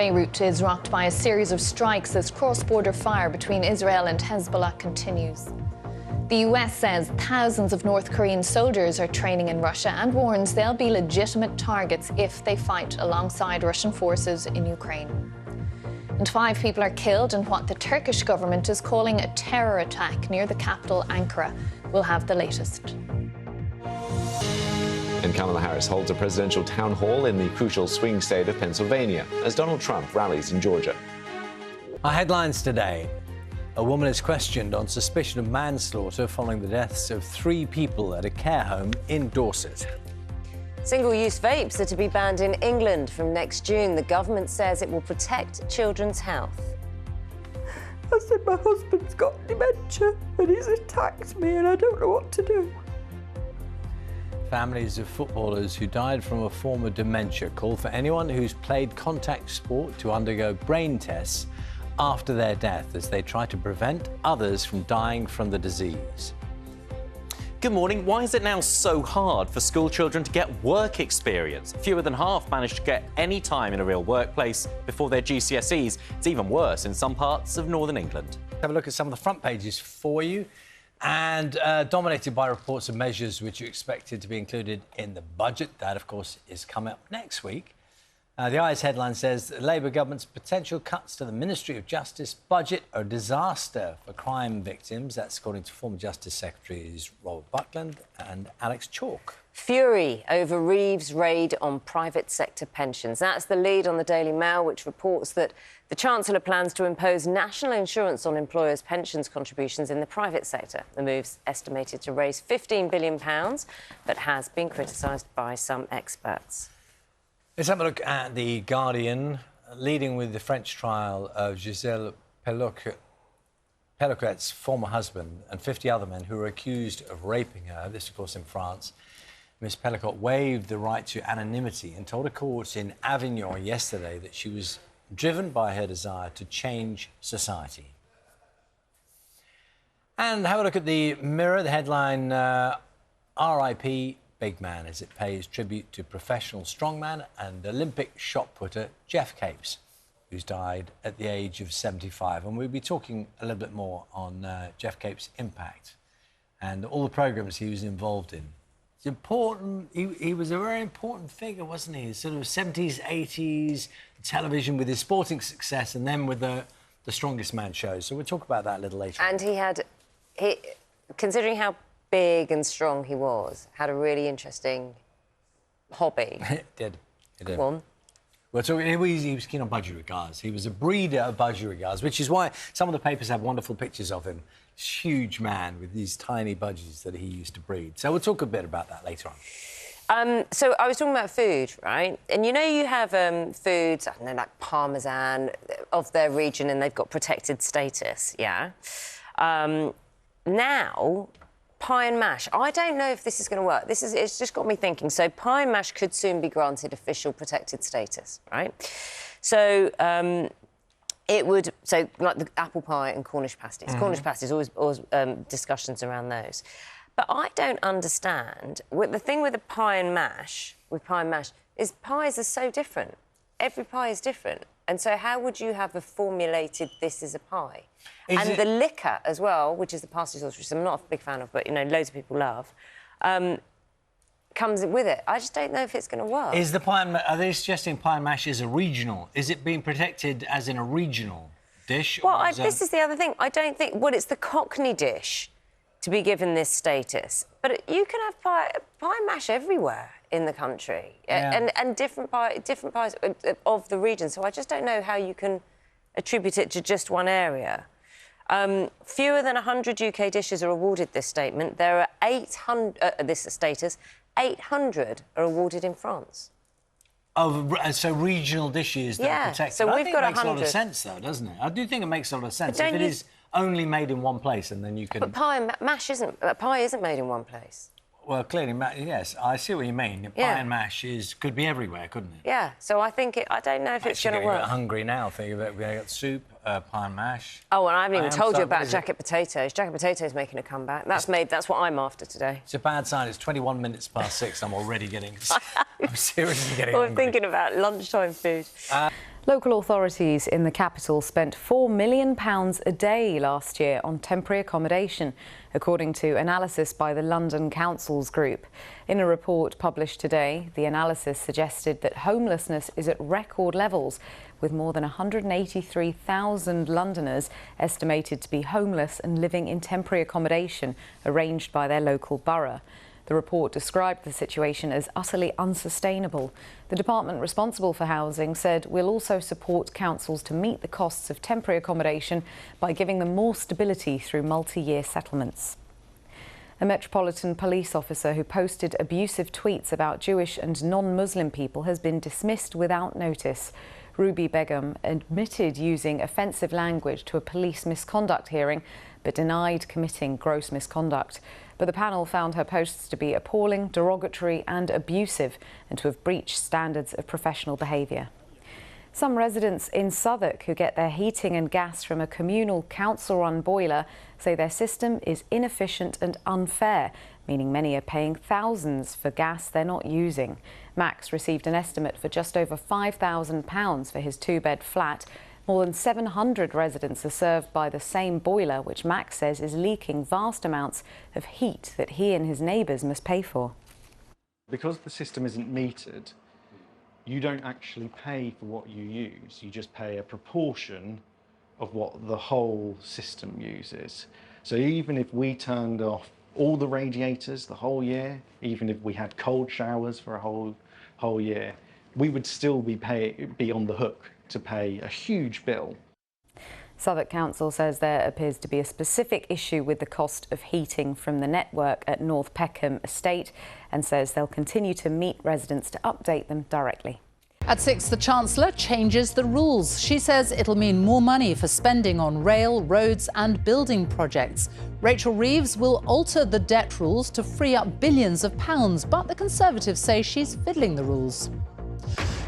Beirut is rocked by a series of strikes as cross-border fire between Israel and Hezbollah continues. The US says thousands of North Korean soldiers are training in Russia and warns they'll be legitimate targets if they fight alongside Russian forces in Ukraine. And 5 people are killed in what the Turkish government is calling a terror attack near the capital, Ankara. We'll have the latest. And Kamala Harris holds a presidential town hall in the crucial swing state of Pennsylvania as Donald Trump rallies in Georgia. Our headlines today. A woman is questioned on suspicion of manslaughter following the deaths of 3 people at a care home in Dorset. Single-use vapes are to be banned in England from next June. The government says it will protect children's health. I said my husband's got dementia and he's attacked me and I don't know what to do. Families of footballers who died from a form of dementia call for anyone who's played contact sport to undergo brain tests after their death as they try to prevent others from dying from the disease. Good morning. Why is it now so hard for school children to get work experience? Fewer than half manage to get any time in a real workplace before their GCSEs. It's even worse in some parts of northern England. Have a look at some of the front pages for you, and dominated by reports of measures which are expected to be included in the budget. That, of course, is coming up next week. The Eyes headline says the Labour government's potential cuts to the Ministry of Justice budget are a disaster for crime victims. That's according to former Justice Secretaries Robert Buckland and Alex Chalk. Fury over Reeves' raid on private sector pensions. That's the lead on the Daily Mail, which reports that the Chancellor plans to impose national insurance on employers' pensions contributions in the private sector. The move's estimated to raise £15 billion, but has been criticised by some experts. Let's have a look at The Guardian, leading with the French trial of Gisèle Pelloquet's former husband and 50 other men who were accused of raping her. This, of course, in France. Ms. Pellicotte waived the right to anonymity and told a court in Avignon yesterday that she was driven by her desire to change society. And have a look at The Mirror, the headline, R.I.P. Big Man, as it pays tribute to professional strongman and Olympic shot putter Jeff Capes, who's died at the age of 75. And we'll be talking a little bit more on Jeff Capes' impact and all the programmes he was involved in. It's important. He was a very important figure, wasn't he? Sort of 70s, 80s, television with his sporting success and then with the Strongest Man show. So we'll talk about that a little later. And considering how big and strong he was, had a really interesting hobby. It did. Go on. Well, so he was keen on budgerigars. He was a breeder of budgerigars, which is why some of the papers have wonderful pictures of him. This huge man with these tiny budgies that he used to breed. So we'll talk a bit about that later on. So I was talking about food, right? And you know you have foods, I don't know, like Parmesan of their region and they've got protected status, yeah? Now, pie and mash. I don't know if this is going to work. It's just got me thinking. So pie and mash could soon be granted official protected status, right? So it would... So, like the apple pie and Cornish pasties. Mm-hmm. Cornish pasties, always discussions around those. But I don't understand... The thing with pie and mash is pies are so different. Every pie is different. And so how would you have a formulated this is a pie? The liquor as well, which is the parsley sauce, which I'm not a big fan of, but, you know, loads of people love, comes with it. I just don't know if it's going to work. Is the pie and are they suggesting pie and mash is a regional? Is it being protected as in a regional dish? Well, this is the other thing. I don't think... Well, it's the Cockney dish to be given this status. But you can have pie and mash everywhere in the country, yeah. and different pies of the region. So I just don't know how you can attribute it to just one area. Fewer than 100 UK dishes are awarded this statement. There are 800 are awarded in France. So regional dishes that are protected. So we've got 100. It makes a lot of sense, though, doesn't it? I do think it makes a lot of sense. If it is only made in one place, and then you can... But pie and mash isn't... Pie isn't made in one place. Well, clearly, yes, I see what you mean. Pie and mash could be everywhere, couldn't it? Yeah, so I think I don't know if it's going to work. I'm hungry now, thinking about we got soup, pie and mash. Oh, and I haven't even told you about jacket potatoes. Jacket potatoes making a comeback. That's what I'm after today. It's a bad sign. It's 21 minutes past 6. I'm already getting... I'm seriously getting well, hungry. I'm thinking about lunchtime food. Local authorities in the capital spent £4 million a day last year on temporary accommodation, according to analysis by the London Councils Group. In a report published today, the analysis suggested that homelessness is at record levels, with more than 183,000 Londoners estimated to be homeless and living in temporary accommodation arranged by their local borough. The report described the situation as utterly unsustainable. The department responsible for housing said we'll also support councils to meet the costs of temporary accommodation by giving them more stability through multi-year settlements. A Metropolitan Police officer who posted abusive tweets about Jewish and non-Muslim people has been dismissed without notice. Ruby Begum admitted using offensive language to a police misconduct hearing, but denied committing gross misconduct. But the panel found her posts to be appalling, derogatory and abusive, and to have breached standards of professional behaviour. Some residents in Southwark who get their heating and gas from a communal council-run boiler say their system is inefficient and unfair, meaning many are paying thousands for gas they're not using. Max received an estimate for just over £5,000 for his two-bed flat. More than 700 residents are served by the same boiler, which Max says is leaking vast amounts of heat that he and his neighbours must pay for. Because the system isn't metered, you don't actually pay for what you use. You just pay a proportion of what the whole system uses. So even if we turned off all the radiators the whole year, even if we had cold showers for a whole year, we would still be on the hook to pay a huge bill. Southwark Council says there appears to be a specific issue with the cost of heating from the network at North Peckham Estate, and says they'll continue to meet residents to update them directly. At 6, the Chancellor changes the rules. She says it'll mean more money for spending on rail, roads and building projects. Rachel Reeves will alter the debt rules to free up billions of pounds, but the Conservatives say she's fiddling the rules.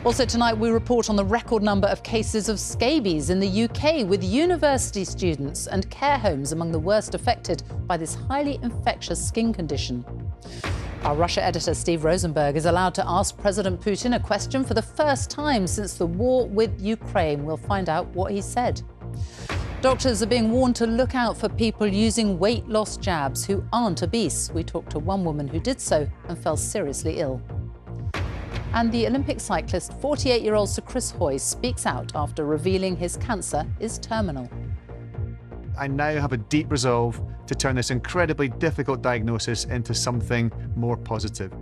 Also tonight, we report on the record number of cases of scabies in the UK, with university students and care homes among the worst affected by this highly infectious skin condition. Our Russia editor Steve Rosenberg is allowed to ask President Putin a question for the first time since the war with Ukraine. We'll find out what he said. Doctors are being warned to look out for people using weight loss jabs who aren't obese. We talked to one woman who did so and fell seriously ill. And the Olympic cyclist 48-year-old Sir Chris Hoy speaks out after revealing his cancer is terminal. I now have a deep resolve to turn this incredibly difficult diagnosis into something more positive.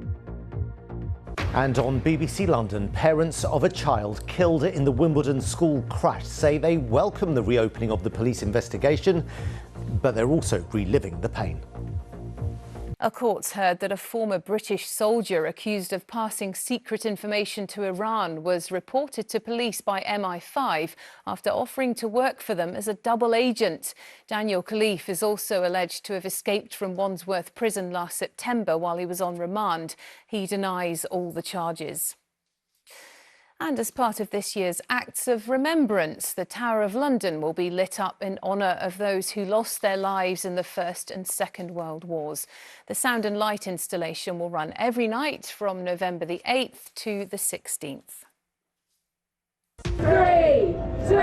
And on BBC London, parents of a child killed in the Wimbledon school crash say they welcome the reopening of the police investigation, but they're also reliving the pain. A court's heard that a former British soldier accused of passing secret information to Iran was reported to police by MI5 after offering to work for them as a double agent. Daniel Khalif is also alleged to have escaped from Wandsworth Prison last September while he was on remand. He denies all the charges. And as part of this year's Acts of Remembrance, the Tower of London will be lit up in honour of those who lost their lives in the First and Second World Wars. The sound and light installation will run every night from November the 8th to the 16th. 3, 2,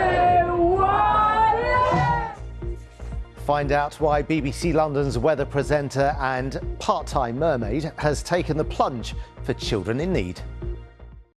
1... Find out why BBC London's weather presenter and part-time mermaid has taken the plunge for children in need.